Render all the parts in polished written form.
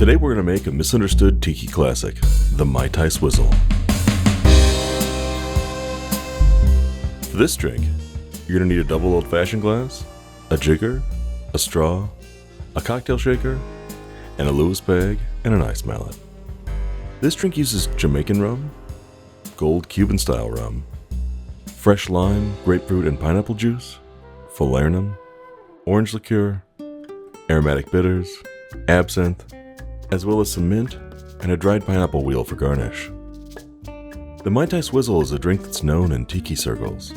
Today we're going to make a misunderstood tiki classic, the Mai Tai Swizzle. For this drink, you're going to need a double old-fashioned glass, a jigger, a straw, a cocktail shaker, and a Lewis bag and an ice mallet. This drink uses Jamaican rum, gold Cuban-style rum, fresh lime, grapefruit, and pineapple juice, falernum, orange liqueur, aromatic bitters, absinthe, as well as some mint and a dried pineapple wheel for garnish. The Mai Tai Swizzle is a drink that's known in tiki circles,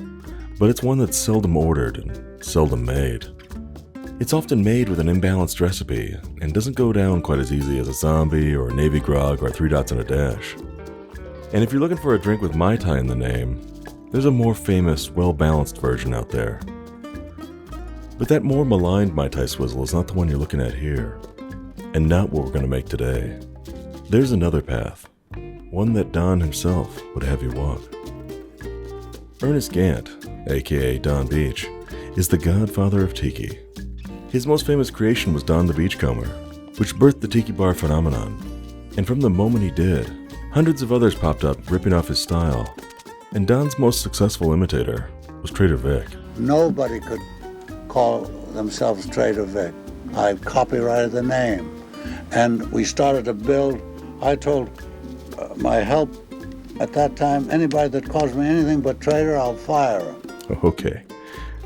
but it's one that's seldom ordered and seldom made. It's often made with an imbalanced recipe and doesn't go down quite as easy as a zombie or a navy grog or 3 dots and a dash. And if you're looking for a drink with Mai Tai in the name, there's a more famous, well-balanced version out there. But that more maligned Mai Tai Swizzle is not the one you're looking at here, and not what we're going to make today. There's another path, one that Donn himself would have you walk. Ernest Gant, aka Donn Beach, is the godfather of tiki. His most famous creation was Donn the Beachcomber, which birthed the tiki bar phenomenon. And from the moment he did, hundreds of others popped up ripping off his style. And Donn's most successful imitator was Trader Vic. Nobody could call themselves Trader Vic. I copyrighted the name. And we started to build. I told my help at that time, anybody that calls me anything but Trader, I'll fire him. Okay,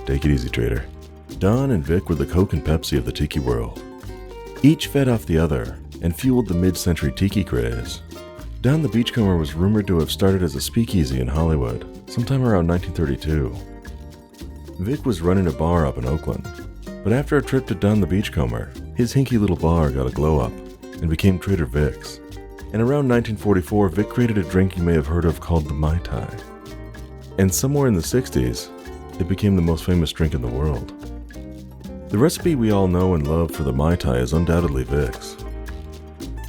take it easy, Trader. Donn and Vic were the Coke and Pepsi of the tiki world. Each fed off the other and fueled the mid-century tiki craze. Donn the Beachcomber was rumored to have started as a speakeasy in Hollywood, sometime around 1932. Vic was running a bar up in Oakland, but after a trip to Donn the Beachcomber, his hinky little bar got a glow up and became Trader Vic's. And around 1944, Vic created a drink you may have heard of called the Mai Tai. And somewhere in the 60s, it became the most famous drink in the world. The recipe we all know and love for the Mai Tai is undoubtedly Vic's.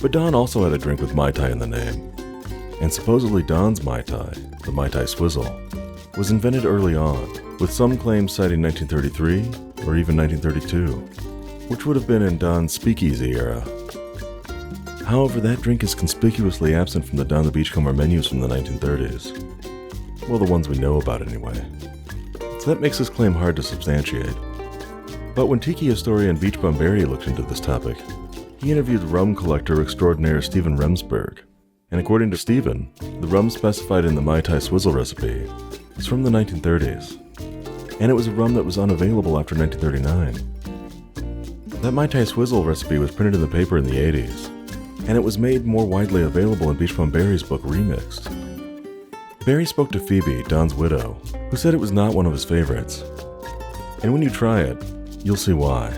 But Donn also had a drink with Mai Tai in the name. And supposedly Donn's Mai Tai, the Mai Tai Swizzle, was invented early on, with some claims citing 1933 or even 1932, which would have been in Donn's speakeasy era. However, that drink is conspicuously absent from the Donn the Beachcomber menus from the 1930s. Well, the ones we know about anyway. So that makes this claim hard to substantiate. But when tiki historian Beachcomber looked into this topic, he interviewed rum collector extraordinaire Stephen Remsburg. And according to Stephen, the rum specified in the Mai Tai Swizzle recipe is from the 1930s. And it was a rum that was unavailable after 1939. That Mai Tai Swizzle recipe was printed in the paper in the 80s, and it was made more widely available in Beachcomber's book Remixed. Barry spoke to Phoebe, Donn's widow, who said it was not one of his favorites. And when you try it, you'll see why.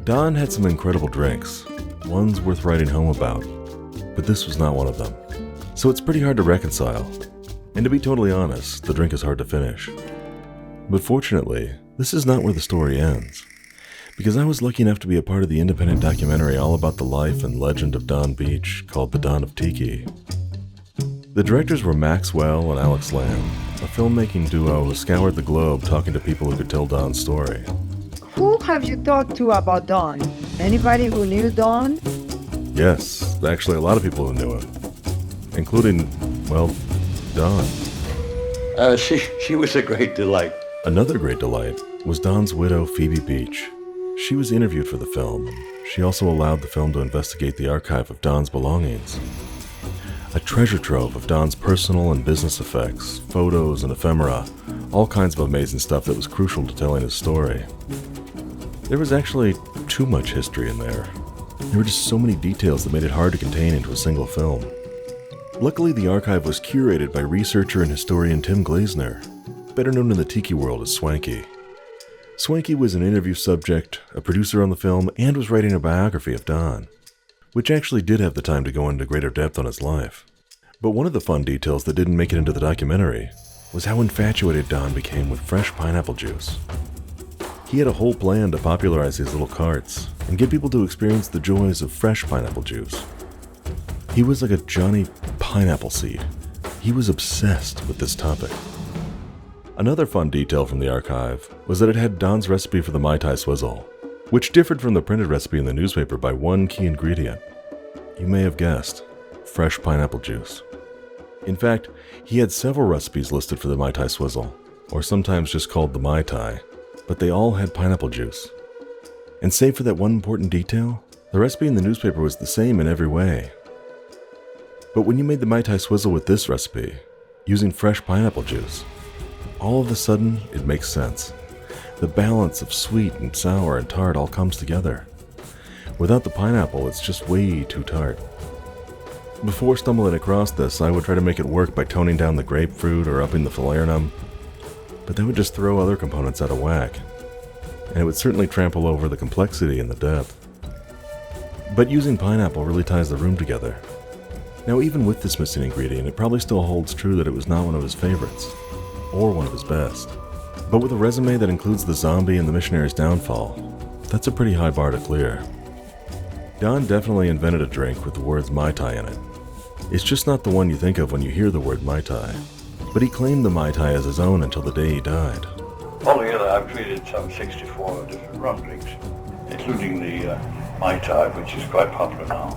Donn had some incredible drinks, ones worth writing home about, but this was not one of them. So it's pretty hard to reconcile. And to be totally honest, the drink is hard to finish. But fortunately, this is not where the story ends, because I was lucky enough to be a part of the independent documentary all about the life and legend of Donn Beach called The Donn of Tiki. The directors were Maxwell and Alex Lamb, a filmmaking duo who scoured the globe talking to people who could tell Donn's story. Who have you talked to about Donn? Anybody who knew Donn? Yes, actually a lot of people who knew him, including, well, Donn. She was a great delight. Another great delight was Donn's widow, Phoebe Beach. She was interviewed for the film. She also allowed the film to investigate the archive of Donn's belongings. A treasure trove of Donn's personal and business effects, photos and ephemera, all kinds of amazing stuff that was crucial to telling his story. There was actually too much history in there. There were just so many details that made it hard to contain into a single film. Luckily, the archive was curated by researcher and historian Tim Glazner, better known in the tiki world as Swanky. Swanky was an interview subject, a producer on the film, and was writing a biography of Donn, which actually did have the time to go into greater depth on his life. But one of the fun details that didn't make it into the documentary was how infatuated Donn became with fresh pineapple juice. He had a whole plan to popularize these little carts and get people to experience the joys of fresh pineapple juice. He was like a Johnny Pineapple Seed. He was obsessed with this topic. Another fun detail from the archive was that it had Donn's recipe for the Mai Tai Swizzle, which differed from the printed recipe in the newspaper by one key ingredient. You may have guessed, fresh pineapple juice. In fact, he had several recipes listed for the Mai Tai Swizzle, or sometimes just called the Mai Tai, but they all had pineapple juice. And save for that one important detail, the recipe in the newspaper was the same in every way. But when you made the Mai Tai Swizzle with this recipe, using fresh pineapple juice, all of a sudden it makes sense. The balance of sweet and sour and tart all comes together. Without the pineapple, it's just way too tart. Before stumbling across this, I would try to make it work by toning down the grapefruit or upping the falernum, but that would just throw other components out of whack, and it would certainly trample over the complexity and the depth. But using pineapple really ties the room together. Now, even with this missing ingredient, it probably still holds true that it was not one of his favorites, or one of his best. But with a resume that includes the zombie and the missionary's downfall, that's a pretty high bar to clear. Donn definitely invented a drink with the words Mai Tai in it. It's just not the one you think of when you hear the word Mai Tai. But he claimed the Mai Tai as his own until the day he died. Altogether, I've created some 64 different rum drinks, including the Mai Tai, which is quite popular now.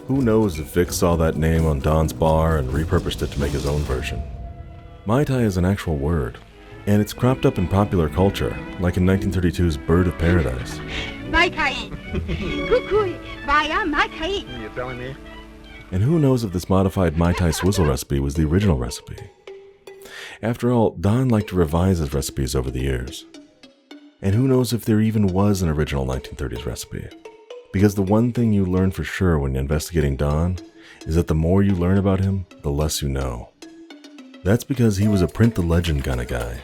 Who knows if Vic saw that name on Donn's bar and repurposed it to make his own version. Mai Tai is an actual word, and it's cropped up in popular culture, like in 1932's Bird of Paradise. Mai Tai. Cuckoo, via Mai Tai. You telling me? And who knows if this modified Mai Tai Swizzle recipe was the original recipe. After all, Donn liked to revise his recipes over the years. And who knows if there even was an original 1930s recipe. Because the one thing you learn for sure when investigating Donn is that the more you learn about him, the less you know. That's because he was a print the legend kind of guy.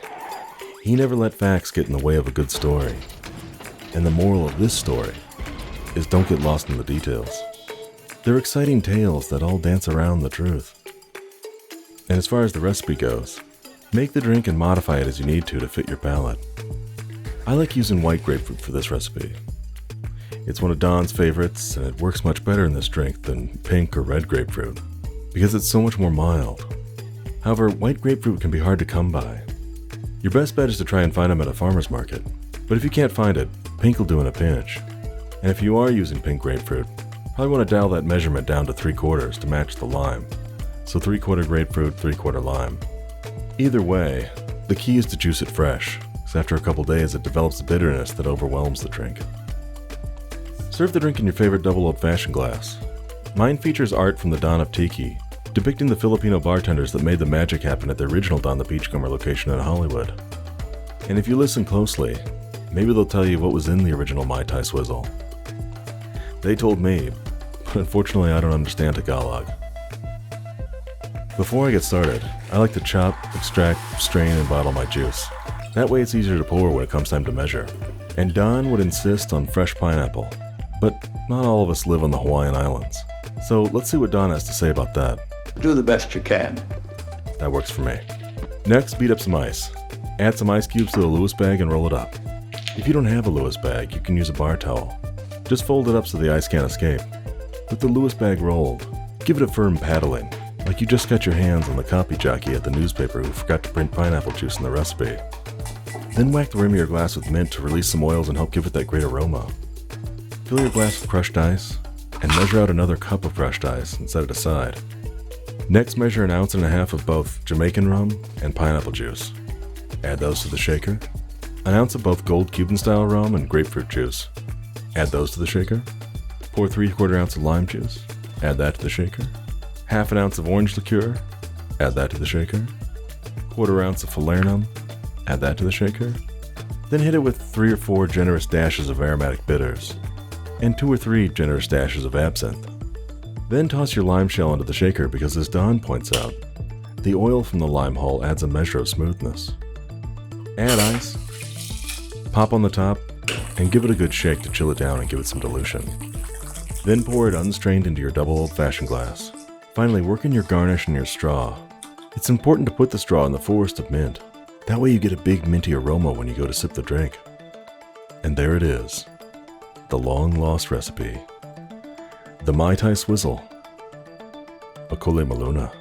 He never let facts get in the way of a good story. And the moral of this story is don't get lost in the details. They're exciting tales that all dance around the truth. And as far as the recipe goes, make the drink and modify it as you need to fit your palate. I like using white grapefruit for this recipe. It's one of Donn's favorites, and it works much better in this drink than pink or red grapefruit, because it's so much more mild. However, white grapefruit can be hard to come by. Your best bet is to try and find them at a farmer's market, but if you can't find it, pink will do in a pinch. And if you are using pink grapefruit, probably want to dial that measurement down to 3/4 to match the lime. So 3/4 grapefruit, 3/4 lime. Either way, the key is to juice it fresh, because after a couple days it develops a bitterness that overwhelms the drink. Serve the drink in your favorite double old-fashioned glass. Mine features art from the Donn of Tiki, depicting the Filipino bartenders that made the magic happen at the original Donn the Beachcomber location in Hollywood. And if you listen closely, maybe they'll tell you what was in the original Mai Tai Swizzle. They told me, but unfortunately I don't understand Tagalog. Before I get started, I like to chop, extract, strain, and bottle my juice. That way it's easier to pour when it comes time to measure. And Donn would insist on fresh pineapple, but not all of us live on the Hawaiian Islands. So let's see what Donn has to say about that. Do the best you can. That works for me. Next, beat up some ice. Add some ice cubes to a Lewis bag and roll it up. If you don't have a Lewis bag, you can use a bar towel. Just fold it up so the ice can't escape. With the Lewis bag rolled, give it a firm paddling, like you just got your hands on the copy jockey at the newspaper who forgot to print pineapple juice in the recipe. Then whack the rim of your glass with mint to release some oils and help give it that great aroma. Fill your glass with crushed ice, and measure out another cup of crushed ice and set it aside. Next, measure 1.5 ounces of both Jamaican rum and pineapple juice. Add those to the shaker. 1 ounce of both gold Cuban-style rum and grapefruit juice. Add those to the shaker. Pour 3/4 ounce of lime juice. Add that to the shaker. 1/2 ounce of orange liqueur. Add that to the shaker. 1/4 ounce of falernum. Add that to the shaker. Then hit it with 3 or 4 generous dashes of aromatic bitters, and 2 or 3 generous dashes of absinthe. Then toss your lime shell into the shaker because, as Donn points out, the oil from the lime hull adds a measure of smoothness. Add ice, pop on the top, and give it a good shake to chill it down and give it some dilution. Then pour it unstrained into your double old-fashioned glass. Finally, work in your garnish and your straw. It's important to put the straw in the forest of mint. That way you get a big minty aroma when you go to sip the drink. And there it is. The long-lost recipe. The Mai Tai Swizzle. A Kole Maluna.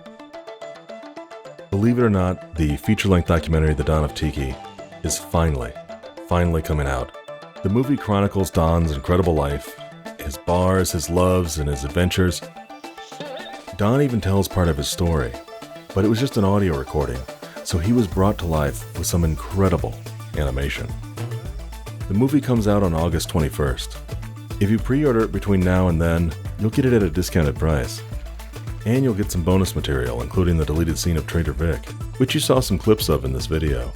Believe it or not, the feature-length documentary The Donn of Tiki is finally coming out. The movie chronicles Donn's incredible life, his bars, his loves, and his adventures. Donn even tells part of his story, but it was just an audio recording, so he was brought to life with some incredible animation. The movie comes out on August 21st. If you pre-order it between now and then, you'll get it at a discounted price. And you'll get some bonus material, including the deleted scene of Trader Vic, which you saw some clips of in this video.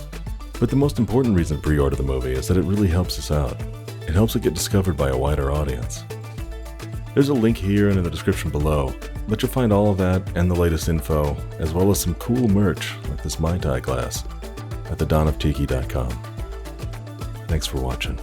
But the most important reason to pre-order the movie is that it really helps us out. It helps it get discovered by a wider audience. There's a link here and in the description below, but you'll find all of that and the latest info, as well as some cool merch like this Mai Tai glass at thedonoftiki.com. Thanks for watching.